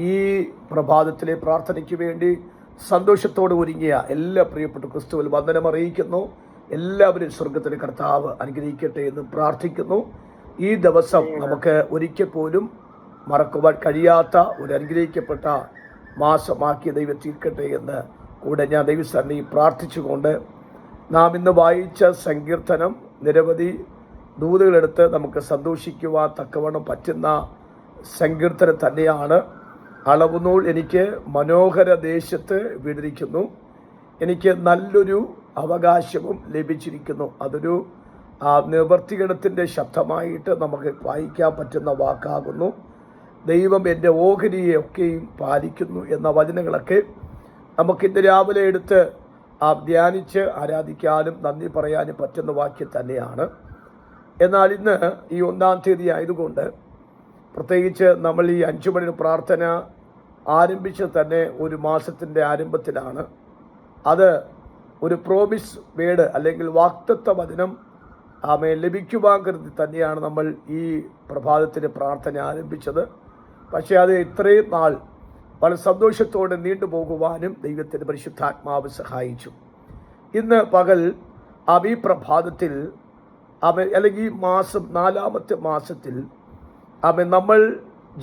ഈ പ്രഭാതത്തിലെ പ്രാർത്ഥനയ്ക്ക് വേണ്ടി സന്തോഷത്തോടെ ഒരുങ്ങിയ എല്ലാ പ്രിയപ്പെട്ട ക്രിസ്തുവിൽ വന്ദനം അറിയിക്കുന്നു. എല്ലാവരും സ്വർഗത്തിലെ കർത്താവ് അനുഗ്രഹിക്കട്ടെ എന്ന് പ്രാർത്ഥിക്കുന്നു. ഈ ദിവസം നമുക്ക് ഒരിക്കൽ പോലും മറക്കുവാൻ കഴിയാത്ത ഒരു അനുഗ്രഹിക്കപ്പെട്ട മാസമാക്കിയ ദൈവം തീർക്കട്ടെ എന്ന് കൂടെ ഞാൻ ദൈവസന്നിധി പ്രാർത്ഥിച്ചുകൊണ്ട് നാം ഇന്ന് വായിച്ച സങ്കീർത്തനം നിരവധി ദൂതുകളെടുത്ത് നമുക്ക് സന്തോഷിക്കുവാൻ തക്കവണ്ണം പറ്റുന്ന സങ്കീർത്തനം തന്നെയാണ്. അളവുനൂൽ എനിക്ക് മനോഹര ദേശത്ത് വീണിരിക്കുന്നു, എനിക്ക് നല്ലൊരു അവകാശവും ലഭിച്ചിരിക്കുന്നു. അതൊരു നിവർത്തികരണത്തിൻ്റെ ശബ്ദമായിട്ട് നമുക്ക് വായിക്കാൻ പറ്റുന്ന വാക്കാകുന്നു. ദൈവം എൻ്റെ ഓഹരിയെ ഒക്കെയും പാലിക്കുന്നു എന്ന വചനങ്ങളൊക്കെ നമുക്കിന്ന് രാവിലെ എടുത്ത് ധ്യാനിച്ച് ആരാധിക്കാനും നന്ദി പറയാനും പറ്റുന്ന വാക്യം തന്നെയാണ്. എന്നാൽ ഇന്ന് ഈ 1-ാം തീയതി ആയതുകൊണ്ട് പ്രത്യേകിച്ച് നമ്മൾ ഈ 5 മണി പ്രാർത്ഥന ആരംഭിച്ച് തന്നെ ഒരു മാസത്തിൻ്റെ ആരംഭത്തിലാണ്. അത് ഒരു പ്രോമിസ് വേഡ് അല്ലെങ്കിൽ വാഗ്ദത്ത വചനം ലഭിക്കുവാൻ കരുതി തന്നെയാണ് നമ്മൾ ഈ പ്രഭാതത്തിൻ്റെ പ്രാർത്ഥന ആരംഭിച്ചത്. പക്ഷേ അത് ഇത്രയും നാൾ വളരെ സന്തോഷത്തോടെ നീണ്ടുപോകുവാനും ദൈവത്തിൻ്റെ പരിശുദ്ധാത്മാവ് സഹായിച്ചു. ഇന്ന് പകൽ ഈ പ്രഭാതത്തിൽ അല്ലെങ്കിൽ ഈ മാസം 4-ാമത്തെ മാസത്തിൽ നമ്മൾ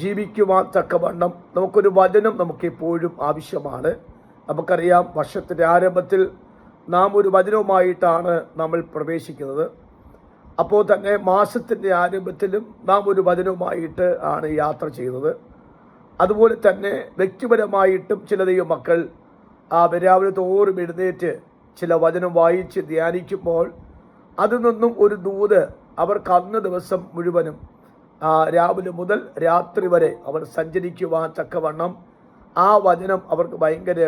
ജീവിക്കുവാൻ തക്കവണ്ണം നമുക്കൊരു വചനം നമുക്കെപ്പോഴും ആവശ്യമാണ്. നമുക്കറിയാം, വർഷത്തിൻ്റെ ആരംഭത്തിൽ നാം ഒരു വചനവുമായിട്ടാണ് നമ്മൾ പ്രവേശിക്കുന്നത്. അപ്പോൾ തന്നെ മാസത്തിൻ്റെ ആരംഭത്തിലും നാം ഒരു വചനവുമായിട്ട് ആണ് യാത്ര ചെയ്യുന്നത്. അതുപോലെ തന്നെ വ്യക്തിപരമായിട്ടും ചില ദൈവമക്കൾ രാവിലെ തോറും എഴുന്നേറ്റ് ചില വചനം വായിച്ച് ധ്യാനിക്കുമ്പോൾ അതിൽ നിന്നും ഒരു ദൂത് അവർക്ക് അന്ന് ദിവസം മുഴുവനും രാവിലെ മുതൽ രാത്രി വരെ അവർ സഞ്ചരിക്കുവാൻ തക്കവണ്ണം ആ വചനം അവർക്ക് ഭയങ്കര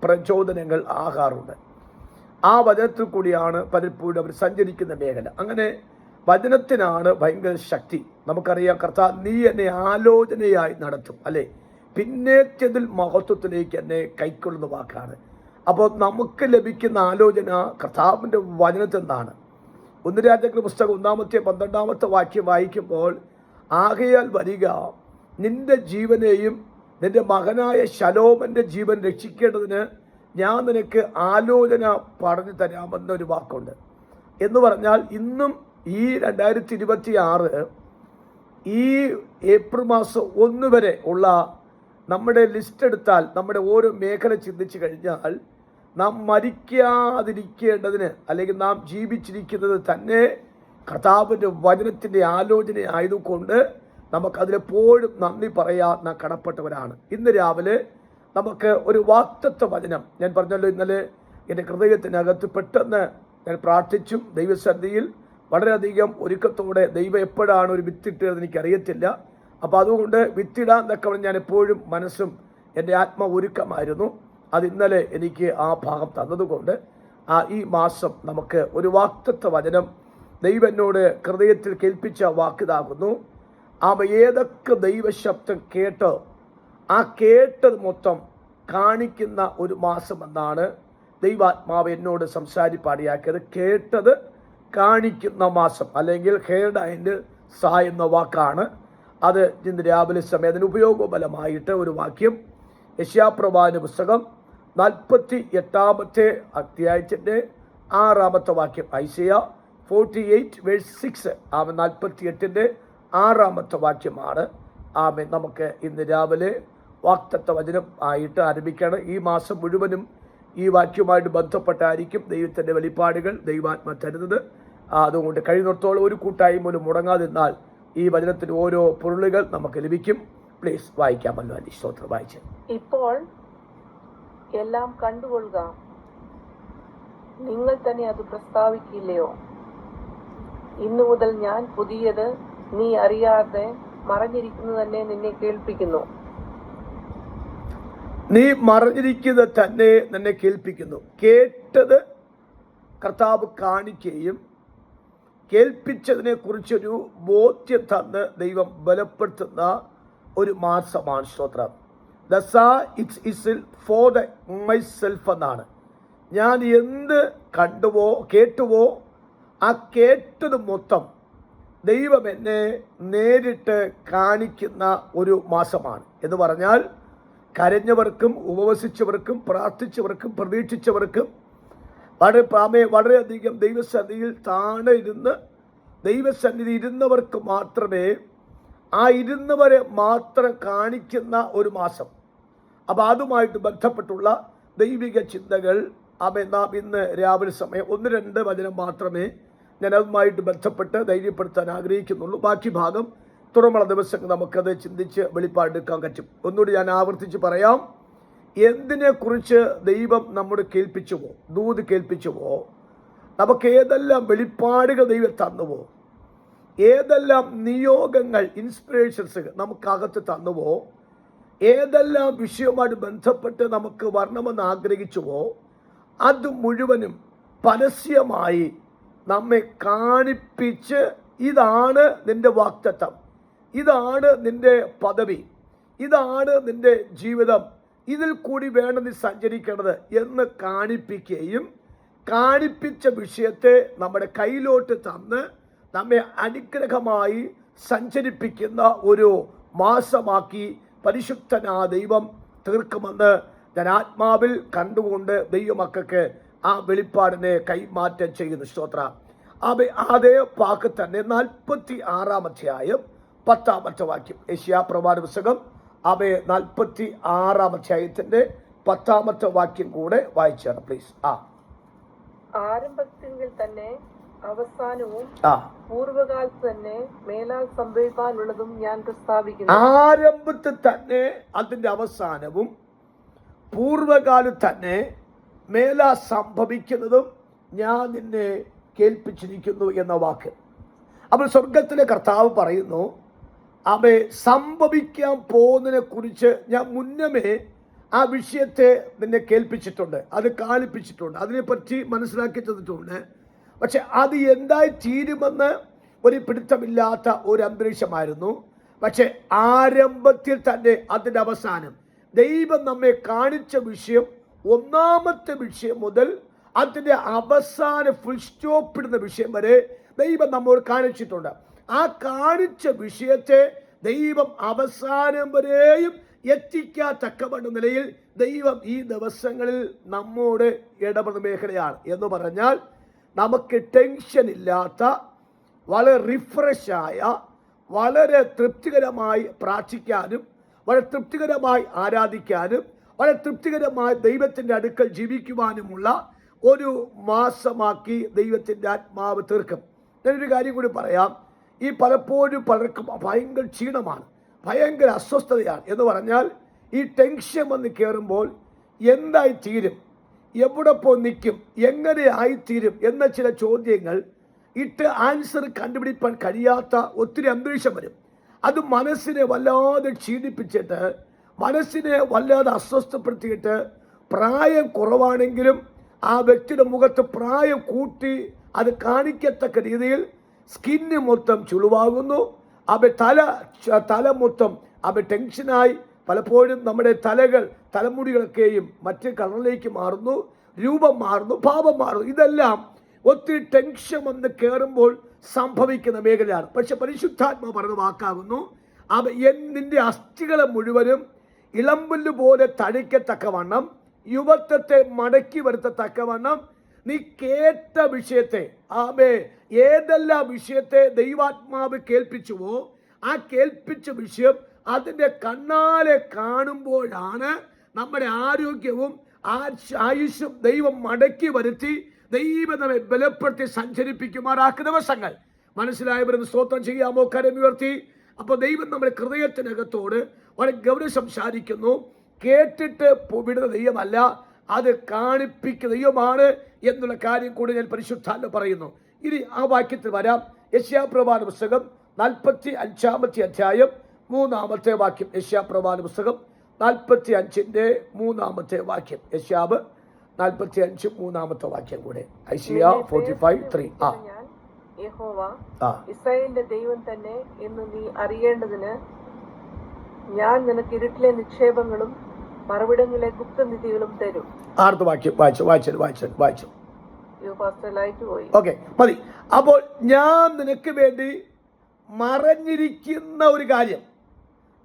പ്രചോദനങ്ങൾ ആകാറുണ്ട്. ആ വചനത്തിൽ കൂടിയാണ് പലപ്പോഴും അവർ സഞ്ചരിക്കുന്ന മേഖല. അങ്ങനെ വചനത്തിനാണ് ഭയങ്കര ശക്തി. നമുക്കറിയാം, കർത്താവ് നീ എന്നെ ആലോചനയായി നടത്തും, അല്ലേ, പിന്നേറ്റതിൽ മഹത്വത്തിലേക്ക് എന്നെ കൈക്കൊള്ളുന്ന വാക്കാണ്. അപ്പോൾ നമുക്ക് ലഭിക്കുന്ന ആലോചന കർത്താവിൻ്റെ വചനത്തിൽ നിന്നാണ്. 1 രാജാക്കളുടെ പുസ്തകം 1-ാമത്തെ 12-ാമത്തെ വാക്യം വായിക്കുമ്പോൾ, ആകയാൽ വരിക, നിന്റെ ജീവനെയും നിന്റെ മകനായ ശലോമൻ്റെ ജീവൻ രക്ഷിക്കേണ്ടതിന് ഞാൻ നിനക്ക് ആലോചന പറഞ്ഞു തരാമെന്നൊരു വാക്കുണ്ട്. എന്ന് പറഞ്ഞാൽ ഇന്നും ഈ 2026 ഈ ഏപ്രിൽ മാസം 1 വരെ ഉള്ള നമ്മുടെ ലിസ്റ്റ് എടുത്താൽ, നമ്മുടെ ഓരോ മേഖല ചിന്തിച്ചു കഴിഞ്ഞാൽ, നാം മരിക്കാതിരിക്കേണ്ടതിന് അല്ലെങ്കിൽ നാം ജീവിച്ചിരിക്കുന്നത് തന്നെ കർത്താവിൻ്റെ വചനത്തിൻ്റെ ആലോചന ആയതുകൊണ്ട് നമുക്കതിലെപ്പോഴും നന്ദി പറയാൻ നാം കടപ്പെട്ടവരാണ്. ഇന്ന് രാവിലെ നമുക്ക് ഒരു വാഗ്ദത്ത വചനം, ഞാൻ പറഞ്ഞല്ലോ, ഇന്നലെ എൻ്റെ ഹൃദയത്തിനകത്ത് പെട്ടെന്ന് ഞാൻ പ്രാർത്ഥിച്ചും ദൈവസന്നിധിയിൽ വളരെയധികം ഒരുക്കത്തോടെ ദൈവം എപ്പോഴാണ് ഒരു വിത്തിട്ടതെന്ന് എനിക്കറിയത്തില്ല. അപ്പോൾ അതുകൊണ്ട് വിത്തിടാൻ തക്കവണ്ണം ഞാൻ എപ്പോഴും മനസ്സും എൻ്റെ ആത്മ ഒരുക്കമായിരുന്നു. അത് ഇന്നലെ എനിക്ക് ആ ഭാഗം തന്നതുകൊണ്ട് ഈ മാസം നമുക്ക് ഒരു വാഗ്ദത്ത വചനം ദൈവം എന്നോട് ഹൃദയത്തിൽ കേൾപ്പിച്ച വാക്കിതാകുന്നു. ഏതൊക്കെ ദൈവശബ്ദം കേട്ടോ ആ കേട്ടത് മൊത്തം കാണിക്കുന്ന ഒരു മാസമെന്നാണ് ദൈവാത്മാവ് എന്നോട് സംസാരിപ്പാടിയാക്കിയത്. കേട്ടത് കാണിക്കുന്ന മാസം, അല്ലെങ്കിൽ ഹേർഡ് ആൻഡ് സാ എന്ന വാക്കാണ് അത്. ഇന്ന് രാവിലെ സമയം അതിന് ഉപയോഗഫലമായിട്ട് ഒരു വാക്യം യെശയ്യാപ്രവാചകന്റെ പുസ്തകം 48-ാമത്തെ അധ്യായത്തിൻ്റെ 6-ാമത്തെ വാക്യം, ഐസയ്യ 48:6, 48-ന്റെ 6-ാമത്തെ വാക്യമാണ്. നമുക്ക് ഇന്ന് രാവിലെ വാഗ്ദത്ത വചനം ആയിട്ട് ആരംഭിക്കുകയാണ്. ഈ മാസം മുഴുവനും ഈ വാക്യവുമായിട്ട് ബന്ധപ്പെട്ടായിരിക്കും ദൈവത്തിൻ്റെ വെളിപ്പാടുകൾ ദൈവാത്മ തരുന്നത്. അതുകൊണ്ട് കഴിയുന്നിടത്തോളം ഒരു കൂട്ടായ്മ പോലും മുടങ്ങാതിരുന്നാൽ ഈ വചനത്തിന് ഓരോ പൊരുളുകൾ നമുക്ക് ലഭിക്കും. പ്ലീസ് വായിക്കാമല്ലോ. അതി സ്തോത്രം വായിച്ച്. ഇപ്പോൾ എല്ലാം കണ്ടുകൊള്ളുക, നിങ്ങൾ തന്നെ അത് പ്രസ്താവിക്കില്ലയോ? ഇന്നു മുതൽ ഞാൻ പുതിയത് നീ അറിയാതെ മറഞ്ഞിരിക്കുന്നത് തന്നെ നിന്നെ കേൾപ്പിക്കുന്നു. നീ മറഞ്ഞിരിക്കുന്നത് തന്നെ നിന്നെ കേൾപ്പിക്കുന്നു. കേട്ടത് കർത്താവ് കാണിക്കുകയും കേൾപ്പിച്ചതിനെ കുറിച്ചൊരു ബോധ്യം തന്ന് ദൈവം ബലപ്പെടുത്തുന്ന ഒരു മാസമാണ്. സ്തോത്രം. ഫോർ ദ മൈസെൽഫ് എന്നാണ്. ഞാൻ എന്ത് കണ്ടുവോ കേട്ടുവോ ആ കേട്ടത് മൊത്തം ദൈവം എന്നെ നേരിട്ട് കാണിക്കുന്ന ഒരു മാസമാണ്. എന്ന് പറഞ്ഞാൽ കരഞ്ഞവർക്കും ഉപവസിച്ചവർക്കും പ്രാർത്ഥിച്ചവർക്കും പ്രതീക്ഷിച്ചവർക്കും വളരെയധികം ദൈവസന്നിധിയിൽ താഴെ ഇരുന്ന് ദൈവസന്നിധി ഇരുന്നവർക്ക് മാത്രമേ ആ ഇരുന്നവരെ മാത്രം കാണിക്കുന്ന ഒരു മാസം. അപ്പോൾ അതുമായിട്ട് ബന്ധപ്പെട്ടുള്ള ദൈവിക ചിന്തകൾ നാം ഇന്ന് രാവിലെ സമയം 1-2 വചനം മാത്രമേ ഞാൻ അതുമായിട്ട് ബന്ധപ്പെട്ട് ധൈര്യപ്പെടുത്താൻ ആഗ്രഹിക്കുന്നുള്ളൂ. ബാക്കി ഭാഗം തുറമുള്ള ദിവസങ്ങൾ നമുക്കത് ചിന്തിച്ച് വെളിപ്പാടെടുക്കാൻ പറ്റും. ഒന്നുകൂടി ഞാൻ ആവർത്തിച്ച് പറയാം. എന്തിനെക്കുറിച്ച് ദൈവം നമ്മോട് കേൾപ്പിച്ചുവോ, ദൂത് കേൾപ്പിച്ചുവോ, നമുക്ക് ഏതെല്ലാം വെളിപ്പാടുകൾ ദൈവം തന്നുവോ, ഏതെല്ലാം നിയോഗങ്ങൾ ഇൻസ്പിറേഷൻസ് നമുക്കകത്ത് തന്നുവോ, ഏതെല്ലാം വിഷയവുമായിട്ട് ബന്ധപ്പെട്ട് നമുക്ക് വരണമെന്ന് ആഗ്രഹിച്ചുവോ, അത് മുഴുവനും പരസ്യമായി നമ്മെ കാണിപ്പിച്ച് ഇതാണ് നിന്റെ വാഗ്ദത്തം, ഇതാണ് നിന്റെ പദവി, ഇതാണ് നിന്റെ ജീവിതം, ഇതിൽ കൂടി വേണം നീ സഞ്ചരിക്കേണ്ടത് എന്ന് കാണിപ്പിക്കുകയും കാണിപ്പിച്ച വിഷയത്തെ നമ്മുടെ കയ്യിലോട്ട് തന്ന് നമ്മെ അനുഗ്രഹമായി സഞ്ചരിപ്പിക്കുന്ന ഒരു മാസമാക്കി പരിശുദ്ധനായ ദൈവം തീർക്കുമെന്ന് ഞാൻ ആത്മാവിൽ കണ്ടുകൊണ്ട് ദൈവമക്കൾക്ക് ആ വെളിപ്പാടിനെ കൈമാറ്റം ചെയ്യുന്നു. സ്തോത്രം. അതേ വാക്ക് തന്നെ 46-ാം അധ്യായം 10-ാമത്തെ വാക്യം, യെശയ്യാ പ്രവാചക പുസ്തകം 46-ാം അധ്യായത്തിന്റെ 10-ാമത്തെ വാക്യം കൂടെ വായിച്ചാണ് പ്ലീസ്. ആരംഭത്തിൽ തന്നെ അവസാനവും പൂർവകാലത്ത് തന്നെ മേലാൽ സംഭവിക്കാനുള്ളതും ഞാൻ പ്രസ്താവിക്കുന്നു. ആരംഭത്തിൽ തന്നെ അതിന്റെ അവസാനവും പൂർവകാലത്ത് തന്നെ മേലാ സംഭവിക്കുന്നതും ഞാൻ നിന്നെ കേൾപ്പിച്ചിരിക്കുന്നു എന്ന വാക്ക്. അപ്പോൾ സ്വർഗത്തിലെ കർത്താവ് പറയുന്നു, അവയെ സംഭവിക്കാൻ പോകുന്നതിനെ കുറിച്ച് ഞാൻ മുന്നമേ ആ വിഷയത്തെ നിന്നെ കേൾപ്പിച്ചിട്ടുണ്ട്, അത് കാണിപ്പിച്ചിട്ടുണ്ട്, അതിനെപ്പറ്റി മനസ്സിലാക്കി തന്നിട്ടുണ്ട്. പക്ഷെ അത് എന്തായി തീരുമെന്ന് ഒരു പിടുത്തമില്ലാത്ത ഒരു അന്തരീക്ഷമായിരുന്നു. പക്ഷെ ആരംഭത്തിൽ തന്നെ അതിൻ്റെ അവസാനം ദൈവം നമ്മെ കാണിച്ച വിഷയം, ഒന്നാമത്തെ വിഷയം മുതൽ അതിൻ്റെ അവസാന ഫുൾ സ്റ്റോപ്പിടുന്ന വിഷയം വരെ ദൈവം നമ്മോട് കാണിച്ചിട്ടുണ്ട്. ആ കാണിച്ച വിഷയത്തെ ദൈവം അവസാനം വരെയും എത്തിക്കാത്തക്കവണ്ണ നിലയിൽ ദൈവം ഈ ദിവസങ്ങളിൽ നമ്മോട് ഇടപെടുന്ന മേഖലയാണ്. എന്ന് പറഞ്ഞാൽ നമുക്ക് ടെൻഷൻ ഇല്ലാത്ത, വളരെ റിഫ്രഷായ, വളരെ തൃപ്തികരമായി പ്രാർത്ഥിക്കാനും വളരെ തൃപ്തികരമായി ആരാധിക്കാനും വളരെ തൃപ്തികരമായി ദൈവത്തിൻ്റെ അടുക്കൽ ജീവിക്കുവാനുമുള്ള ഒരു മാസമാക്കി ദൈവത്തിൻ്റെ ആത്മാവ് തീർക്കും. ഞാനൊരു കാര്യം കൂടി പറയാം. ഈ പലപ്പോഴും പലർക്കും ഭയങ്കര ക്ഷീണമാണ്, ഭയങ്കര അസ്വസ്ഥതയാണ്. എന്ന് പറഞ്ഞാൽ ഈ ടെൻഷൻ വന്ന് കയറുമ്പോൾ എന്തായി തീരും, എവിടെ പോയി നിൽക്കും, എങ്ങനെ ആയിത്തീരും എന്ന ചില ചോദ്യങ്ങൾ ഇട്ട് ആൻസർ കണ്ടുപിടിക്കാൻ കഴിയാത്ത ഒത്തിരി അന്തരീക്ഷം വരും. അത് മനസ്സിനെ വല്ലാതെ ക്ഷീണിപ്പിച്ചിട്ട്, മനസ്സിനെ വല്ലാതെ അസ്വസ്ഥപ്പെടുത്തിയിട്ട്, പ്രായം കുറവാണെങ്കിലും ആ വ്യക്തിയുടെ മുഖത്ത് പ്രായം കൂട്ടി അത് കാണിക്കത്തക്ക രീതിയിൽ സ്കിന്ന് മൊത്തം ചുളിവാകുന്നു. തല മൊത്തം ടെൻഷനായി പലപ്പോഴും നമ്മുടെ തലമുടികളൊക്കെയും മറ്റ് കളറിലേക്ക് മാറുന്നു, രൂപം മാറുന്നു, ഭാവം മാറുന്നു. ഇതെല്ലാം ഒത്തിരി ടെൻഷൻ വന്ന് കയറുമ്പോൾ സംഭവിക്കുന്ന മേഖലയാണ്. പക്ഷെ പരിശുദ്ധാത്മാ പറഞ്ഞ വാക്കാകുന്നു, നിന്റെ അസ്ഥികളെ മുഴുവനും ഇളമ്പുല്ല് പോലെ തടിക്കത്തക്കവണ്ണം, യുവത്വത്തെ മടക്കി വരുത്തത്തക്കവണ്ണം നീ കേട്ട വിഷയത്തെ, ഏതെല്ലാം വിഷയത്തെ ദൈവാത്മാവ് കേൾപ്പിച്ചുവോ ആ കേൾപ്പിച്ച വിഷയം അതിൻ്റെ കണ്ണാലെ കാണുമ്പോഴാണ് നമ്മുടെ ആരോഗ്യവും ആയുസ്സും ദൈവം മടക്കി വരുത്തി ദൈവം നമ്മെ ബലപ്പെടുത്തി സഞ്ചരിപ്പിക്കുമാറാക്കുന്ന ദിവസങ്ങൾ. മനസ്സിലായവരെന്ന് സ്തോത്രം ചെയ്യാമോ? കരമുയർത്തി. അപ്പോൾ ദൈവം നമ്മുടെ ഹൃദയത്തിനകത്തോട് വളരെ ഗൗരവം സംസാരിക്കുന്നു. കേട്ടിട്ട് വിടുന്ന ദൈവമല്ല, അത് കാണിപ്പിക്കുന്ന ദൈവമാണ് എന്നുള്ള കാര്യം കൂടി ഞാൻ പരിശുദ്ധാത്മാ പറയുന്നു. ഇനി ആ വാക്യത്തിൽ വരാം. യെശയ്യാ പ്രവാചക പുസ്തകം 45-ാമത്തെ അധ്യായം 3-ാമത്തെ വാക്യം. യെശയ്യാ പ്രവാചക പുസ്തകം 45-ന്റെ 3-ാമത്തെ വാക്യം. യെശയ്യാവ് 45 3-ാമത്തെ വാക്യം കൂടെ. ഐശയ്യാ 45:3. യഹോവ ഇസ്രായേലിന്റെ ദൈവം തന്നെ എന്ന് നീ അറിയേണ്ടതിന് ഞാൻ നിനക്ക് ഇരുട്ടിലെ നിക്ഷേപങ്ങളും മറുവിടങ്ങളിലെ ഗുപ്തനിധികളും തരും. ആർത്ത് വാക്യം വായിച്ചു. പോയി. ഓക്കെ, മതി. അപ്പോൾ ഞാൻ നിനക്ക് വേണ്ടി മറഞ്ഞിരിക്കുന്ന ഒരു കാര്യം,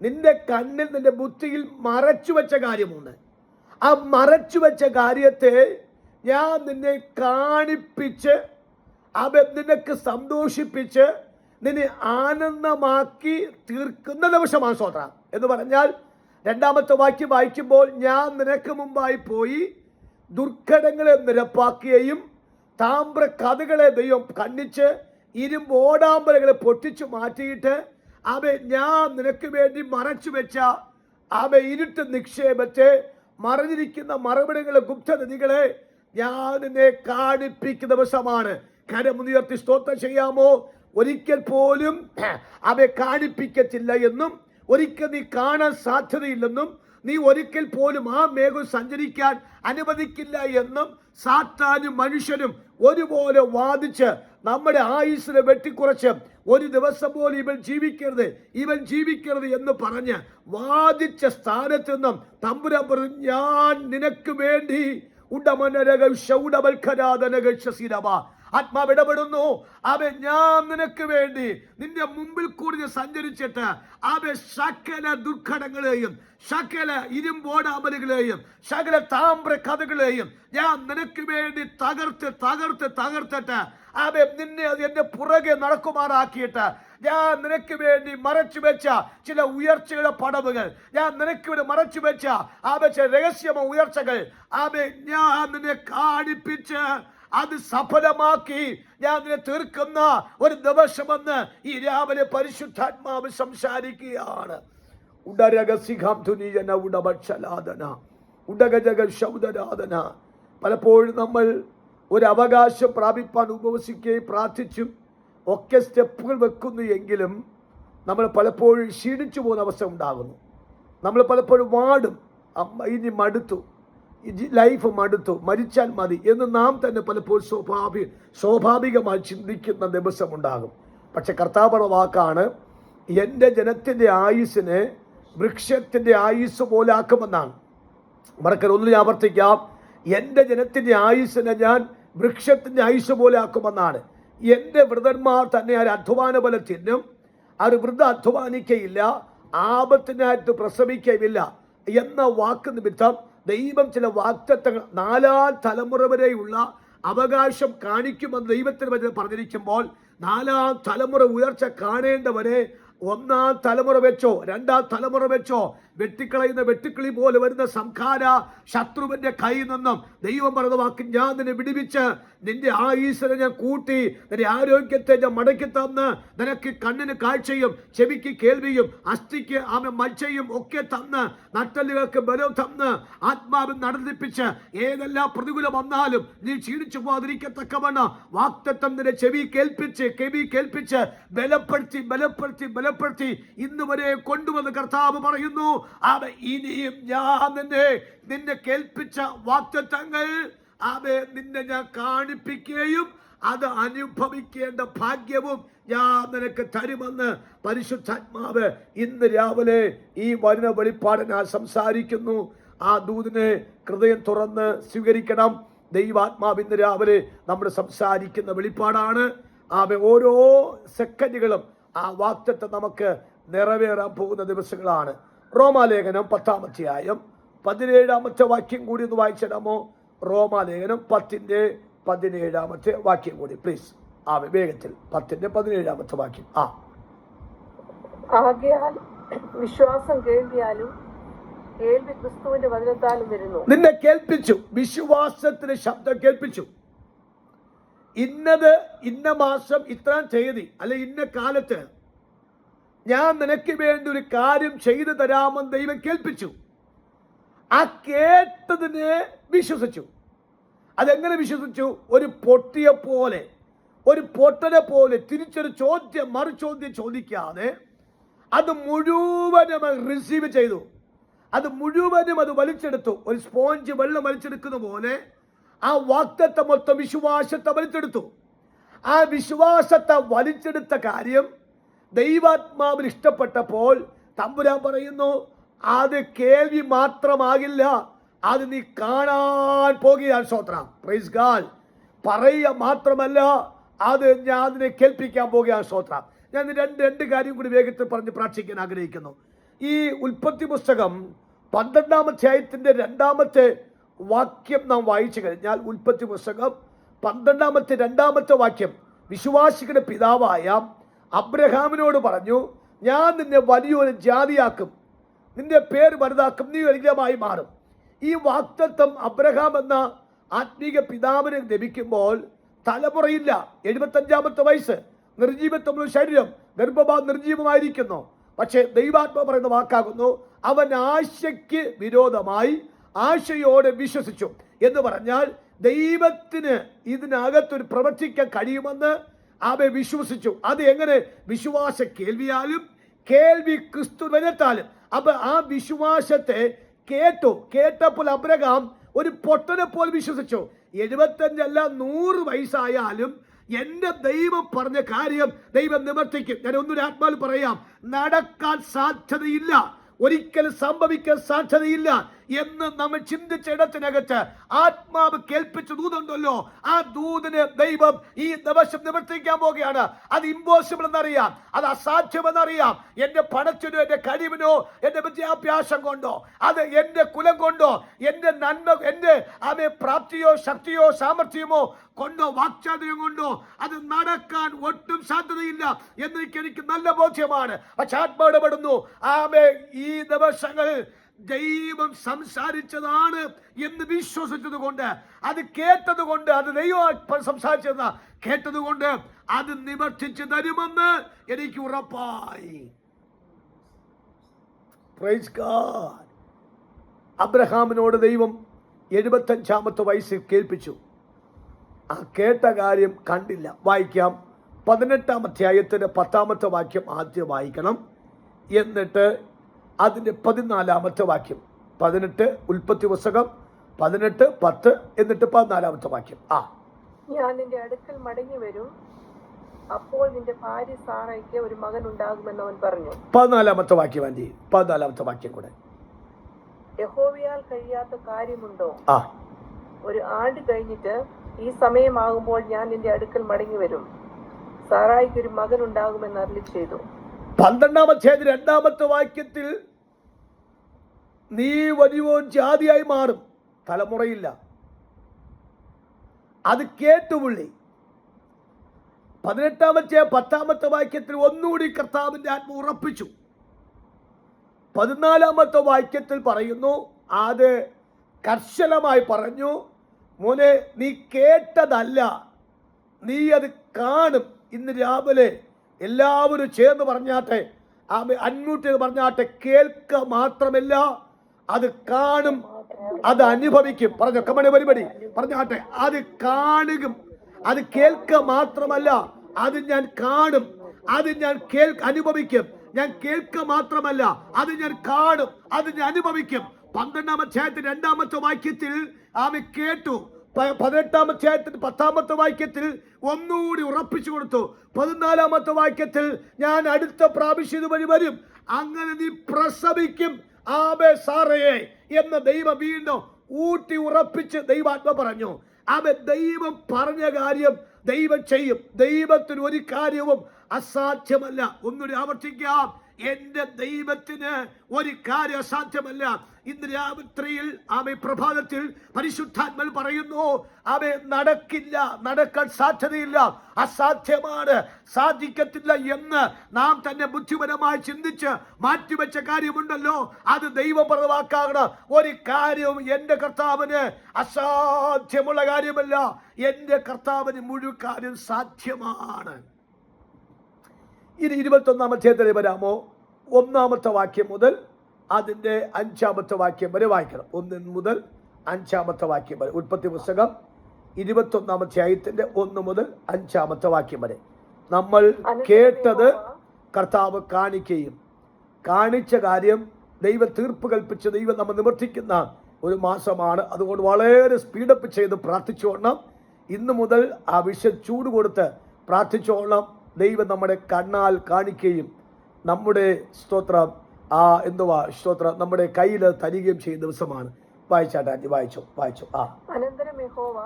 നിന്റെ കണ്ണിൽ നിന്റെ ബുദ്ധിയിൽ മറച്ചു വെച്ച കാര്യമുണ്ട്. ആ മറച്ചു വെച്ച കാര്യത്തെ ഞാൻ നിന്നെ കാണിപ്പിച്ച് നിനക്ക് സന്തോഷിപ്പിച്ച് നിന്നെ ആനന്ദമാക്കി തീർക്കുന്ന ദിവസമാണ് സ്തോത്രം. എന്ന് പറഞ്ഞാൽ രണ്ടാമത്തെ വാക്യം വായിക്കുമ്പോൾ, ഞാൻ നിനക്ക് മുമ്പായി പോയി ദുർഘടങ്ങളെ നിരപ്പാക്കുകയും താമ്ര കഥകളെ ദൈവം കണ്ണിച്ച് ഇരുമ്പോടാമ്പലുകളെ പൊട്ടിച്ചു മാറ്റിയിട്ട് ഞാൻ നിനക്ക് വേണ്ടി മറച്ചു വെച്ച ഇരുട്ട് നിക്ഷേപത്തെ, മറഞ്ഞിരിക്കുന്ന മറുപടികളെ, ഗുപ്തനിധികളെ ഞാൻ നിന്നെ കാണിപ്പിക്കുന്ന ദിവസമാണ്. കരമുയർത്തി സ്തോത്രം ചെയ്യാമോ? ഒരിക്കൽ പോലും കാണിപ്പിക്കത്തില്ല എന്നും ഒരിക്കൽ നീ കാണാൻ സാധ്യതയില്ലെന്നും നീ ഒരിക്കൽ പോലും ആ മേഘം സഞ്ചരിക്കാൻ അനുവദിക്കില്ല എന്നും സാത്താനും മനുഷ്യനും ഒരുപോലെ വാദിച്ച് നമ്മുടെ ആയുസ്സിനെ വെട്ടിക്കുറച്ച് ഒരു ദിവസം പോലും ഇവൻ ജീവിക്കരുത് എന്ന് പറഞ്ഞ് വാദിച്ച സ്ഥാനത്ത് നിന്നും തമ്പുരാൻ പറഞ്ഞു, ഞാൻ നിനക്ക് വേണ്ടി ആത്മാവ് ഇടപെടുന്നു. ഞാൻ നിനക്ക് വേണ്ടി നിന്റെ മുമ്പിൽ കൂടി സഞ്ചരിച്ചിട്ട് സകല ദുർഘടങ്ങളെയും, സകല ഇരുമ്പോടാമലുകളെയും, സകല താമ്ര കഥകളെയും ഞാൻ നിനക്ക് വേണ്ടി തകർത്തിട്ട് നിന്നെ എന്റെ പുറകെ നടക്കുമാറാക്കിയിട്ട് ഞാൻ നിനക്ക് വേണ്ടി മറച്ചു വെച്ച ചില ഉയർച്ചയുടെ പടവുകൾ, ഞാൻ നിനക്ക് വേണ്ടി മറച്ചു വെച്ച രഹസ്യമ ഉയർച്ചകൾ ഞാൻ നിന്നെ കാണിപ്പിച്ച് അത് സഫലമാക്കി ഞാൻ നിന്നെ തീർക്കുന്ന ഒരു ദിവസമെന്ന് ഈ രാവിലെ പരിശുദ്ധാത്മാവ് സംസാരിക്കുകയാണ്. പലപ്പോഴും നമ്മൾ ഒരു അവകാശം പ്രാപിപ്പാൻ ഉപവസിക്കുകയും പ്രാർത്ഥിച്ചും ഒക്കെ സ്റ്റെപ്പുകൾ വെക്കുന്നു എങ്കിലും നമ്മൾ പലപ്പോഴും ക്ഷീണിച്ചു പോകുന്ന അവസ്ഥ ഉണ്ടാകുന്നു. നമ്മൾ പലപ്പോഴും വാടും, ഇനി മടുത്തു, ലൈഫ് മടുത്തു, മരിച്ചാൽ മതി എന്ന് നാം തന്നെ പലപ്പോഴും സ്വാഭാവികമായി ചിന്തിക്കുന്ന ദിവസമുണ്ടാകും. പക്ഷെ കർത്താവ് വാക്കാണ്, എൻ്റെ ജനത്തിൻ്റെ ആയുസ്സിനെ വൃക്ഷത്തിൻ്റെ ആയുസ് പോലെ ആക്കുമെന്നാണ്. മറക്കരുത്, ഞാൻ ആവർത്തിക്കാം, എൻ്റെ ജനത്തിൻ്റെ ആയുസ്സിനെ ഞാൻ വൃക്ഷത്തിൻ്റെ ആയുസ് പോലെ ആക്കുമെന്നാണ്. എൻ്റെ വൃതന്മാർ തന്നെ ആ അധ്വാന ബലം തിന്നും, അവർ വൃദ്ധ അധ്വാനിക്കയില്ല, ആപത്തിനായിട്ട് പ്രസവിക്കയില്ല എന്ന വാക്ക് നിമിത്തം ദൈവം ചില വാഗ്ദത്തങ്ങൾ 4 തലമുറ വരെയുള്ള അവകാശം കാണിക്കുമെന്ന് ദൈവത്തിന് പറഞ്ഞിരിക്കുമ്പോൾ 4 തലമുറ ഉയർച്ച കാണേണ്ടവരെ 1 തലമുറ വെച്ചോ 2 തലമുറ വെച്ചോ വെട്ടിക്കളയുന്ന വെട്ടുക്കിളി പോലെ വരുന്ന സംഹാര ശത്രുവിന്റെ കയ്യിൽ നിന്നും ദൈവം പറഞ്ഞ വാക്ക്, ഞാൻ നിന്നെ വിടുവിച്ച് നിന്റെ ആയുസ്സിനെ ഞാൻ കൂട്ടി, നിന്റെ ആരോഗ്യത്തെ ഞാൻ മടക്കി തന്ന് നിനക്ക് കണ്ണിന് കാഴ്ചയും ചെവിക്ക് കേൾവിയും അസ്ഥിക്ക് മത്സ്യയും ഒക്കെ തന്ന് നട്ടലുകൾക്ക് ബലം തന്ന് ആത്മാവിൽ നടന്നിപ്പിച്ച് ഏതെല്ലാം പ്രതികൂലം വന്നാലും നീ ക്ഷീണിച്ചു പോകാതിരിക്കത്തക്കവണ്ണം വാഗ്ദത്തം നിന്റെ ചെവി കേൾപ്പിച്ച് ബലപ്പെടുത്തി ഇന്ന് വരെ കൊണ്ടുവന്ന് കർത്താവ് പറയുന്നു, ഇനിയും ഞാൻ നിന്നെ കേൾപ്പിച്ച വാഗ്ദത്തങ്ങൾ നിന്നെ ഞാൻ കാണിപ്പിക്കുകയും അത് അനുഭവിക്കേണ്ട ഭാഗ്യവും ഞാൻ നിനക്ക് തരുമെന്ന് പരിശുദ്ധാത്മാവ് ഇന്ന് രാവിലെ ഈ വരുന്ന വെളിപ്പാടിനെ സംസാരിക്കുന്നു. ആ ദൂതിനെ ഹൃദയം തുറന്ന് സ്വീകരിക്കണം. ദൈവാത്മാവ് ഇന്ന് രാവിലെ നമ്മൾ സംസാരിക്കുന്ന വെളിപ്പാടാണ്. ഓരോ സെക്കൻഡുകളും ആ വാഗ്ദത്തം നമുക്ക് നിറവേറാൻ പോകുന്ന ദിവസങ്ങളാണ്. റോമാലേഖനം 10-ാം അധ്യായം 17-ാമത്തെ വാക്യം കൂടി ഒന്ന് വായിച്ചിടാമോ? റോമാലേഖനം 10-ന്റെ 17-ാമത്തെ വാക്യം കൂടി പ്ലീസ്. വേഗത്തിൽ 10-ന്റെ 17-ാമത്തെ വാക്യം. ആകയാൽ വിശ്വാസം കേൾവിയാലും കേൾവി ക്രിസ്തുവിന്റെ വചനത്താലും വരുന്നു. നിന്നെ കേൾപ്പിച്ചു, വിശ്വാസത്തിന് ശബ്ദം കേൾപ്പിച്ചു. ഇന്നത് ഇന്ന മാസം ഇത്ര തീയതി അല്ലെ ഇന്ന കാലത്ത് ഞാൻ നിനക്ക് വേണ്ടി ഒരു കാര്യം ചെയ്തു തരാമെന്ന് ദൈവം കേൾപ്പിച്ചു. ആ കേട്ടതിനെ വിശ്വസിച്ചു. അതെങ്ങനെ വിശ്വസിച്ചു? ഒരു പൊട്ടിയെ പോലെ, ഒരു പൊട്ടനെ പോലെ തിരിച്ചൊരു ചോദ്യം മറുചോദ്യം ചോദിക്കാതെ അത് മുഴുവനും റിസീവ് ചെയ്തു. അത് മുഴുവനും അത് വലിച്ചെടുത്തു. ഒരു സ്പോഞ്ച് വെള്ളം വലിച്ചെടുക്കുന്ന പോലെ ആ വാഗ്ദത്തം മൊത്തം വിശ്വാസത്തെ വലിച്ചെടുത്തു. ആ വിശ്വാസത്തെ വലിച്ചെടുത്ത കാര്യം ദൈവാത്മാവിന് ഇഷ്ടപ്പെട്ടപ്പോൾ തമ്പുരാൻ പറയുന്നു, അത് കേൾവി മാത്രമാകില്ല, അത് നീ കാണാൻ പോകുകയാണ്. സ്തോത്രം, പ്രൈസ് ഗോഡ്. പറയുക മാത്രമല്ല, അത് ഞാൻ അതിനെ കേൾപ്പിക്കാൻ പോകുകയാണ്. സ്തോത്രം. ഞാൻ രണ്ട് കാര്യം കൂടി വേഗത്തിൽ പറഞ്ഞ് പ്രാർത്ഥിക്കാൻ ആഗ്രഹിക്കുന്നു. ഈ ഉൽപ്പത്തി പുസ്തകം 12-ാം അധ്യായത്തിൻ്റെ 2-ാമത്തെ വാക്യം നാം വായിച്ചു കഴിഞ്ഞാൽ, ഉൽപ്പത്തി പുസ്തകം 12-ാമത്തെ 2-ാമത്തെ വാക്യം വിശ്വാസികളുടെ പിതാവായ അബ്രഹാമിനോട് പറഞ്ഞു, ഞാൻ നിന്നെ വലിയൊരു ജാതിയാക്കും, നിന്റെ പേര് വലുതാക്കും, നീ അനുഗ്രഹമായി മാറും. ഈ വാഗ്ദത്തം അബ്രഹാം എന്ന ആത്മീക പിതാവിന് ലഭിക്കുമ്പോൾ തലമുറയില്ല, 75-ാമത്തെ വയസ്സ്, നിർജീവത്വമുള്ള ശരീരം, ഗർഭപാത്രം നിർജീവമായിരിക്കുന്നു. പക്ഷേ ദൈവാത്മാവ് പറയുന്ന വാക്കാകുന്നു, അവൻ ആശയ്ക്ക് വിരോധമായി ആശയോടെ വിശ്വസിച്ചു എന്ന് പറഞ്ഞാൽ ദൈവത്തിന് ഇതിനകത്തൊരു പ്രവർത്തിക്കാൻ കഴിയുമെന്ന് അവൻ വിശ്വസിച്ചു. അത് എങ്ങനെ? വിശ്വാസ കേൾവിയാലും കേൾവി ക്രിസ്തു വചനത്താലും. അപ്പൊ ആ വിശ്വാസത്തെ കേട്ടപ്പോൾ അബ്രഹാം ഒരു പൊട്ടനെ പോലെ വിശ്വസിച്ചു. 75 അല്ല 100 വയസ്സായാലും എന്റെ ദൈവം പറഞ്ഞ കാര്യം ദൈവം നിവർത്തിക്കും. ഞാൻ ഒന്നൊരു ആത്മാവിൽ പറയാം, നടക്കാൻ സാധ്യതയില്ല, ഒരിക്കലും സംഭവിക്കാൻ സാധ്യതയില്ല എന്ന് നമ്മൾ ചിന്തിച്ച ഇടത്തിനകത്ത് ആത്മാവ് കേൾപ്പിച്ച ദൂതുണ്ടല്ലോ, ആ ദൂതിന് ദൈവം ഈ ദിവസം നിവർത്തിക്കാൻ പോവുകയാണ്. അത് ഇമ്പോസിബിൾ എന്നറിയാം, അത് അസാധ്യമെന്നറിയാം. എന്റെ പണത്തിനോ എന്റെ കഴിവിനോ എന്റെ വിദ്യാഭ്യാസം കൊണ്ടോ അത് എന്റെ കുലം കൊണ്ടോ എന്റെ നന്മ എന്റെ അതേ പ്രാപ്തിയോ ശക്തിയോ സാമർഥ്യമോ കൊണ്ടോ വാക്ചാതുര്യം കൊണ്ടോ അത് നടക്കാൻ ഒട്ടും സാധ്യതയില്ല എനിക്ക് നല്ല ബോധ്യമാണ്. പക്ഷെ ആത്മാവിടപെടുന്നു. ആമേ, ഈ ദിവസങ്ങളിൽ ദൈവം സംസാരിച്ചതാണ് എന്ന് വിശ്വസിച്ചത് കൊണ്ട്, അത് കേട്ടത് കൊണ്ട്, അത് ദൈവം സംസാരിച്ചത് കേട്ടത് കൊണ്ട് അത് നിവർത്തിച്ചു തരുമെന്ന് എനിക്ക് ഉറപ്പായി. Praise God. അബ്രഹാമിനോട് ദൈവം 75-ാമത്തെ വയസ്സിൽ കേൾപ്പിച്ചു. ആ കേട്ട കാര്യം കണ്ടില്ല. വായിക്കാം. 18-ാം അധ്യായത്തിന്റെ 10-ാമത്തെ വാക്യം ആദ്യം വായിക്കണം. എന്നിട്ട് അതിന്റെ 14-ാമത്തെ വാക്യം. 18 ഉൽപ്പത്തി പുസ്തകം 18, 10 എന്നിട്ട് 14-ാമത്തെ വാക്യം. ഞാൻ നിന്റെ അടുക്കൽ മടങ്ങി വരും, അപ്പോൾ നിന്റെ ഭാര്യ സാറയ്ക്ക് ഒരു മകൻ ഉണ്ടാകുമെന്ന് അവൻ പറഞ്ഞു. 14-ാമത്തെ വാക്യം ആന്റി, 14-ാമത്തെ വാക്യം കൂടെ. യഹോവയാൽ കഴിയാത്ത കാര്യമുണ്ടോ? ഒരു ആണ്ട് കഴിഞ്ഞിട്ട് ഈ സമയമാകുമ്പോൾ ഞാൻ നിന്റെ അടുക്കൽ മടങ്ങി വരും, സാറായിക്ക് ഒരു മകൻ ഉണ്ടാകുമെന്ന് അരുളി ചെയ്തു. 12-ാം അധ്യായത്തിൽ 2-ാമത്തെ വാക്യത്തിൽ നീ വലിയൊരു ജാതിയായി മാറും, തലമുറയില്ല. അത് കേട്ടു പുള്ളി. 18-ാം അധ്യായം 10-ാമത്തെ വാക്യത്തിൽ ഒന്നുകൂടി കർത്താവിന്റെ ആത്മ ഉറപ്പിച്ചു. 14-ാമത്തെ വാക്യത്തിൽ പറയുന്നു, അത് കർശനമായി പറഞ്ഞു, മോനെ നീ കേട്ടതല്ല, നീ അത് കാണും. ഇന്ന് രാവിലെ എല്ലാവരും ചേർന്ന് പറഞ്ഞാട്ടെ, അൺമ്യൂട്ട് ചെയ്ത് പറഞ്ഞാട്ടെ, കേൾക്ക മാത്രമല്ല അത് കാണും, അത് അനുഭവിക്കും. പറഞ്ഞോ, കമണി പരിപാടി പറഞ്ഞാട്ടെ, അത് കാണും. അത് കേൾക്ക മാത്രമല്ല, അത് ഞാൻ കാണും, അത് ഞാൻ അനുഭവിക്കും. ഞാൻ കേൾക്ക മാത്രമല്ല, അത് ഞാൻ കാണും, അത് ഞാൻ അനുഭവിക്കും. 12-ാം അധ്യായത്തിൽ 2-ാമത്തെ വാക്യത്തിൽ ആമി കേട്ടു. 18-ാം അധ്യായത്തിൽ 10-ാമത്തെ വാക്യത്തിൽ ഒന്നുകൂടി ഉറപ്പിച്ചു കൊടുത്തു. 14-ാമത്തെ വാക്യത്തിൽ ഞാൻ അടുത്ത പ്രാവശ്യം ഇതുവഴി വരും, അങ്ങനെ നീ പ്രസവിക്കും ആമേ സാറയെ എന്ന് ദൈവം വീണ്ടും ഊട്ടി ഉറപ്പിച്ച് ദൈവാത്മ പറഞ്ഞു. ദൈവം പറഞ്ഞ കാര്യം ദൈവം ചെയ്യും. ദൈവത്തിന് ഒരു കാര്യവും അസാധ്യമല്ല. ഒന്നുകൂടി ആവർത്തിക്കാം, എന്റെ ദൈവത്തിന് ഒരു കാര്യം അസാധ്യമല്ല. ഇന്ന് രാത്രിയിൽ പ്രഭാതത്തിൽ പരിശുദ്ധാത്മൽ പറയുന്നു, നടക്കില്ല, നടക്കാൻ സാധ്യതയില്ല, അസാധ്യമാണ്, സാധിക്കത്തില്ല എന്ന് നാം തന്നെ ബുദ്ധിപരമായി ചിന്തിച്ച് മാറ്റിവെച്ച കാര്യമുണ്ടല്ലോ, അത് ദൈവപ്രദമാക്കാകണം. ഒരു കാര്യവും എന്റെ കർത്താവിന് അസാധ്യമുള്ള കാര്യമല്ല. എന്റെ കർത്താവിന് മുഴുവൻ കാര്യം സാധ്യമാണ്. ഇനി 21-ാം അധ്യായത്തിൽ വരാമോ? 1-ാമത്തെ വാക്യം മുതൽ അതിന്റെ 5-ാമത്തെ വാക്യം വരെ വായിക്കണം. 1 മുതൽ 5-ാമത്തെ വാക്യം വരെ. ഉൽപ്പത്തി പുസ്തകം 21-ാം അധ്യായത്തിന്റെ 1 മുതൽ 5-ാമത്തെ വാക്യം വരെ. നമ്മൾ കേട്ടത് കർത്താവ് കാണിക്കുകയും കാണിച്ച കാര്യം ദൈവം തീർപ്പ് കൽപ്പിച്ച് ദൈവം നമ്മൾ നിവർത്തിക്കുന്ന ഒരു മാസമാണ്. അതുകൊണ്ട് വളരെ സ്പീഡപ്പ് ചെയ്ത് പ്രാർത്ഥിച്ചോളണം. ഇന്ന് മുതൽ ആ വിഷയം ചൂട് കൊടുത്ത് പ്രാർത്ഥിച്ചോളണം. ദൈവം നമ്മുടെ കണ്ണാൽ കാണിക്കുകയും നമ്മുടെ സ്തോത്രം സ്തോത്രം നമ്മുടെ കയ്യിൽ തരികയും ചെയ്യുന്ന ദിവസമാണ്. വായിച്ചാട്ടെ, വായിച്ചു. അനന്തരം യഹോവ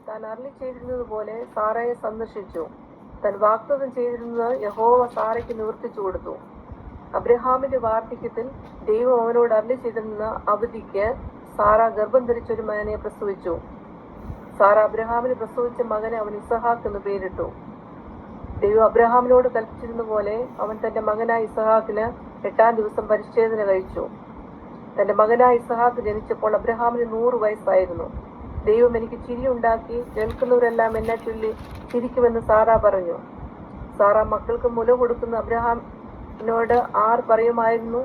താൻ അരുളി ചെയ്തിരുന്നതുപോലെ സാറയെ സന്ദർശിച്ചു. താൻ വാഗ്ദത്തം ചെയ്തിരുന്നത് യഹോവ സാറയ്ക്ക് നിവർത്തിച്ചു കൊടുത്തു. അബ്രഹാമിന്റെ വാർദ്ധക്യത്തിൽ ദൈവം അവനോട് അരുളി ചെയ്തിരുന്ന അവധിക്ക് സാറ ഗർഭം ധരിച്ചൊരു മകനെ പ്രസവിച്ചു. സാറ അബ്രഹാമിന് പ്രസവിച്ച മകനെ അവൻ ഇസഹാക്ക് എന്ന് പേരിട്ടു. ദൈവം അബ്രഹാമിനോട് കൽപ്പിച്ചിരുന്ന പോലെ അവൻ തന്റെ മകനായ ഇസഹാക്കിന് 8-ാം ദിവസം പരിച്ഛേദന കഴിച്ചു. തന്റെ മകനായ ഇസഹാക്ക് ജനിച്ചപ്പോൾ അബ്രഹാമിന് 100 വയസ്സായിരുന്നു. ദൈവം എനിക്ക് ചിരി ഉണ്ടാക്കി, കേൾക്കുന്നവരെല്ലാം എന്നെ ചൊല്ലി ചിരിക്കുമെന്ന് സാറ പറഞ്ഞു. സാറ മക്കൾക്ക് മുല കൊടുക്കുന്ന അബ്രഹാമിനോട് ആർ പറയുമായിരുന്നു,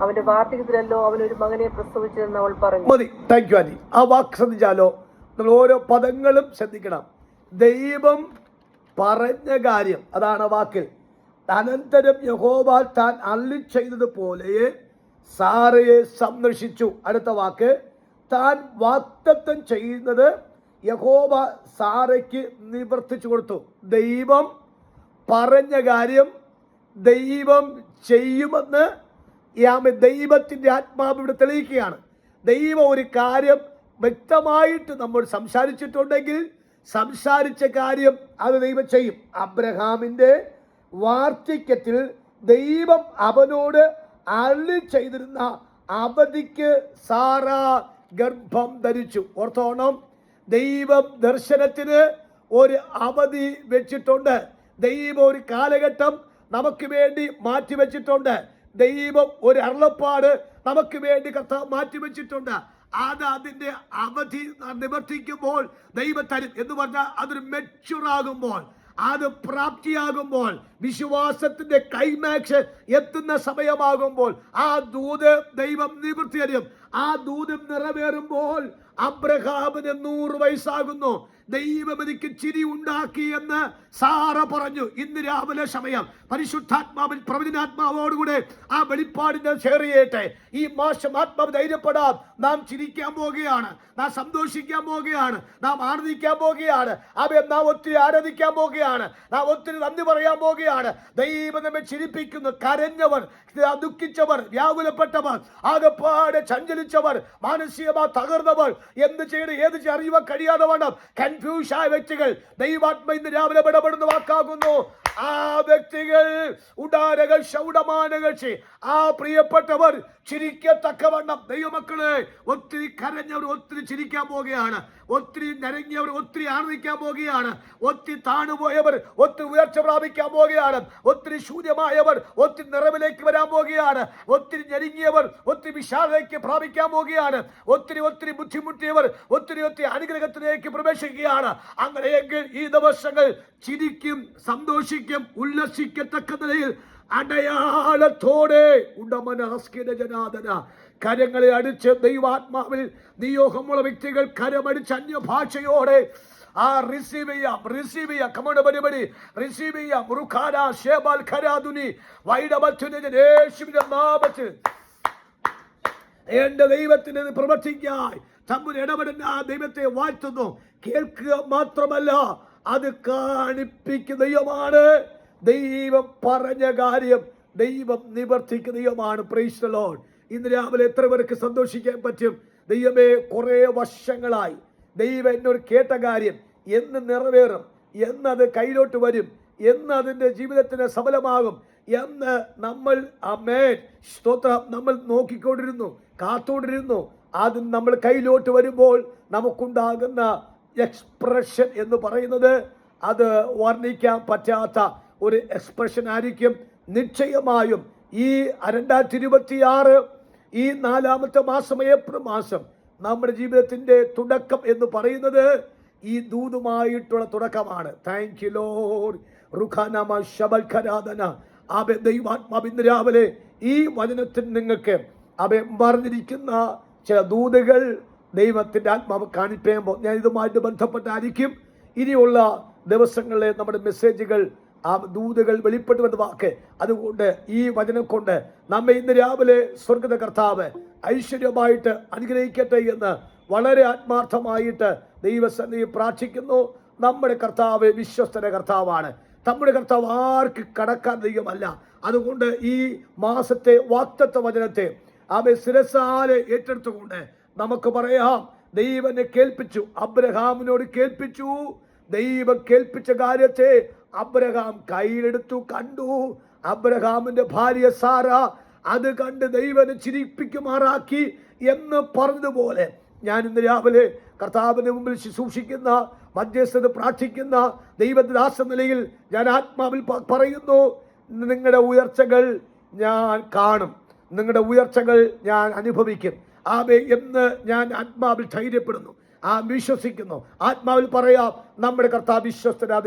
അവന്റെ വാർദ്ധക്യത്തിലല്ലോ അവനൊരു മകനെ പ്രസവിച്ചതെന്ന് അവൾ പറഞ്ഞു. മതി. Thank you aunty. ആ വാക്ക് ശ്രദ്ധിച്ചാലോ? നമ്മൾ ഓരോ പദങ്ങളും ശ്രദ്ധിക്കണം. ദൈവം പറഞ്ഞ കാര്യം, അതാണ് വാക്കിൽ. അനന്തരം യഹോവ താൻ അരുളി ചെയ്തതുപോലെ സാറയെ സംരക്ഷിച്ചു. അടുത്ത വാക്ക്, താൻ വാഗ്ദത്തം ചെയ്യുന്നത് യഹോവ സാറയ്ക്ക് നിവർത്തിച്ചു കൊടുത്തു. ദൈവം പറഞ്ഞ കാര്യം ദൈവം ചെയ്യുമെന്ന് ദൈവത്തിൻ്റെ ആത്മാവ് ഇവിടെ തെളിയിക്കുകയാണ്. ദൈവം ഒരു കാര്യം വ്യക്തമായിട്ട് നമ്മൾ സംസാരിച്ചിട്ടുണ്ടെങ്കിൽ സംസാരിച്ച കാര്യം അത് ദൈവം ചെയ്യും. അബ്രഹാമിൻ്റെ വാർദ്ധക്യത്തിൽ ദൈവം അവനോട് അരുളി ചെയ്തിരുന്ന അവധിക്ക് സാറ ഗർഭം ധരിച്ചു. ഓർത്തോണം, ദൈവം ദർശനത്തിന് ഒരു അവധി വെച്ചിട്ടുണ്ട്. ദൈവം ഒരു കാലഘട്ടം നമുക്ക് വേണ്ടി മാറ്റിവെച്ചിട്ടുണ്ട്. ദൈവം ഒരു അരുളപ്പാട് നമുക്ക് വേണ്ടി കർത്താവ് മാറ്റിവെച്ചിട്ടുണ്ട്. അതിന്റെ അവധി നിവർത്തിക്കുമ്പോൾ ദൈവം തരും എന്ന് പറഞ്ഞാൽ അതൊരു മെച്യൂറാകുമ്പോൾ, അത് പ്രാപ്തിയാകുമ്പോൾ, വിശ്വാസത്തിന്റെ ക്ലൈമാക്സ് എത്തുന്ന സമയമാകുമ്പോൾ ആ ദൂത് ദൈവം നിവൃത്തി തരും. ആ ദൂത് നിറവേറുമ്പോൾ അബ്രഹാമിന് 100 വയസ്സാകുന്നു. ദൈവം എനിക്ക് ചിരി ഉണ്ടാക്കി എന്ന് സാറ പറഞ്ഞു. ഇന്ന് രാവിലെ സമയം പരിശുദ്ധാത്മാവിൽ പ്രവചനാത്മാവോടുകൂടെ ആ വെളിപ്പാടിനെ ഷെയർ ചെയ്യട്ടെ. ഈ മാസം ആത്മാവ് ധൈര്യപ്പെടാം. നാം ചിരിക്കാൻ പോവുകയാണ്, നാം സന്തോഷിക്കാൻ പോവുകയാണ്, നാം ആനന്ദിക്കാൻ പോവുകയാണ്, നാം ഒത്തിരി ആരാധിക്കാൻ പോവുകയാണ്, നാം ഒത്തിരി നന്ദി പറയാൻ പോവുകയാണ്. ദൈവം നമ്മെ ചിരിപ്പിക്കുന്നു. കരഞ്ഞവർ, ദുഃഖിച്ചവർ, വ്യാകുലപ്പെട്ടവർ, ആകപ്പാടെ ചഞ്ചലിച്ചവർ, മാനസികമായി തകർന്നവർ, എന്ത് ചെയ്യണം ഏത് അറിയുവാൻ കഴിയാതെ വേണം കൺഫ്യൂഷായ വ്യക്തികൾ ദൈവാത്മ ഇന്ന് രാവിലെ ഇടപെടുന്ന വാക്കാകുന്നു. ആ വ്യക്തികൾ ഉടാരകൾ ശൗടമാനകൾ ആ പ്രിയപ്പെട്ടവർ ചിരിക്കത്തക്കവണ്ണം ദൈവമക്കളെ ഒത്തിരി കരഞ്ഞവർ ഒത്തിരി ചിരിക്കാൻ പോവുകയാണ്. ഒത്തിരി നരങ്ങിയവർ ഒത്തിരി ആനന്ദിക്കാൻ പോവുകയാണ്. ഒത്തിരി താണുപോയവർ ഒത്തിരി ഉയർച്ച പ്രാപിക്കാൻ പോവുകയാണ്. ഒത്തിരി ശൂന്യമായവർ ഒത്തിരി നിറവിലേക്ക് വരാൻ പോവുകയാണ്. ഒത്തിരി ഞെരുങ്ങിയവർ ഒത്തിരി വിശാലതയ്ക്ക് പ്രാപിക്കാൻ പോവുകയാണ്. ഒത്തിരി ഒത്തിരി ബുദ്ധിമുട്ടിയവർ ഒത്തിരി ഒത്തിരി അനുഗ്രഹത്തിലേക്ക് പ്രവേശിക്കുകയാണ്. അങ്ങനെയെങ്കിൽ ഈ ദിവസങ്ങൾ ചിരിക്കും, സന്തോഷിക്കും, ഉല്ലസിക്കത്തക്ക നിലയിൽ അടയാളത്തോടെ ജനാദന കരങ്ങളെ അടിച്ച് ദൈവാത്മാവിൽ നിയോഗമുള്ള വ്യക്തികൾ കരമടിച്ച് അന്യഭാഷയോടെ ആ റിസീവ് ചെയ്യാം കമണ പരിപടി റിസീവ് ചെയ്യാം. മുറുഖാന ശേബാൽ ഖരാദുനി വൈഡബത്തുന യേശുവിന്റെ നാമത്തിൽ എന്റെ ദൈവത്തിന് പ്രവർത്തിക്കായി തമ്മിൽ ഇടപെടുന്ന ആ ദൈവത്തെ വാഴ്ത്തുന്നു. കേൾക്കുക മാത്രമല്ല അത് കാണിപ്പിക്കുന്ന ദൈവമാണ്. ദൈവം പറഞ്ഞ കാര്യം ദൈവം നിവർത്തിക്കുന്ന ദൈവമാണ്. Praise the Lord. ഇന്ന് രാവിലെ എത്ര പേർക്ക് സന്തോഷിക്കാൻ പറ്റും? ദൈവമേ, കുറേ വർഷങ്ങളായി ദൈവം എന്നോട് കേട്ട കാര്യം എന്ന് നിറവേറും, എന്നത് കയ്യിലോട്ട് വരും, എന്ന് അതിൻ്റെ ജീവിതത്തിന് സഫലമാകും എന്ന് നമ്മൾ സ്തോത്രം നമ്മൾ നോക്കിക്കൊണ്ടിരുന്നു, കാത്തോണ്ടിരുന്നു. അത് നമ്മൾ കയ്യിലോട്ട് വരുമ്പോൾ നമുക്കുണ്ടാകുന്ന എക്സ്പ്രഷൻ എന്ന് പറയുന്നത് അത് വർണ്ണിക്കാൻ പറ്റാത്ത ഒരു എക്സ്പ്രഷൻ ആയിരിക്കും. നിശ്ചയമായും ഈ 2026 ഈ 4-ാമത്തെ മാസം ഏപ്രിൽ മാസം നമ്മുടെ ജീവിതത്തിന്റെ തുടക്കം എന്ന് പറയുന്നത് ഈ ദൂതുമായിട്ടുള്ള തുടക്കമാണ്. Thank you lord. റുഖാനമ ശബൽഖരാദന ആബെ ദൈവാത്മാവ് ഇന്ന് രാവിലെ ഈ വചനത്തിൽ നിങ്ങൾക്ക് പറഞ്ഞിരിക്കുന്ന ചില ദൂതുകൾ ദൈവത്തിന്റെ ആത്മാവ് കാണിക്കുമ്പോൾ ഞാൻ ഇതുമായിട്ട് ബന്ധപ്പെട്ടായിരിക്കും ഇനിയുള്ള ദിവസങ്ങളിലെ നമ്മുടെ മെസ്സേജുകൾ ആ ദൂതുകൾ വെളിപ്പെട്ടു വന്ന വാക്ക്. അതുകൊണ്ട് ഈ വചനം കൊണ്ട് നമ്മെ ഇന്ന് രാവിലെ സ്വർഗ്ഗ കർത്താവ് ഐശ്വര്യമായിട്ട് അനുഗ്രഹിക്കട്ടെ എന്ന് വളരെ ആത്മാർത്ഥമായിട്ട് ദൈവസന്നിധി പ്രാർത്ഥിക്കുന്നു. നമ്മുടെ കർത്താവ് വിശ്വസ്തന്റെ കർത്താവാണ്. നമ്മുടെ കർത്താവ് ആർക്ക് കടക്കാൻ ദൈവമല്ല. അതുകൊണ്ട് ഈ മാസത്തെ വാഗ്ദത്ത വചനത്തെ ശിരസാലെ ഏറ്റെടുത്തുകൊണ്ട് നമുക്ക് പറയാം, ദൈവനെ കേൾപ്പിച്ചു, അബ്രഹാമിനോട് കേൾപ്പിച്ചു. ദൈവം കേൾപ്പിച്ച കാര്യത്തെ അബ്രഹാം കയ്യിലെടുത്തു, കണ്ടു. അബ്രഹാമിന്റെ ഭാര്യ സാറ അത് കണ്ട് ദൈവനെ ചിരിപ്പിക്കുമാറാക്കി എന്ന് പറഞ്ഞതുപോലെ ഞാൻ ഇന്ന് രാവിലെ കർത്താവിന്റെ മുമ്പിൽ ശുശ്രൂഷിക്കുന്ന, മധ്യസ്ഥത പ്രാർത്ഥിക്കുന്ന ദൈവദാസ നിലയിൽ ഞാൻ ആത്മാവിൽ പറയുന്നു, നിങ്ങളുടെ ഉയർച്ചകൾ ഞാൻ കാണും, നിങ്ങളുടെ ഉയർച്ചകൾ ഞാൻ അനുഭവിക്കും ആമേ എന്ന് ഞാൻ ആത്മാവിൽ ധൈര്യപ്പെടുന്നു, വിശ്വസിക്കുന്നു. ആത്മാവിൽ പറയാം, നമ്മുടെ കർത്താവ് വിശ്വസ്തനായ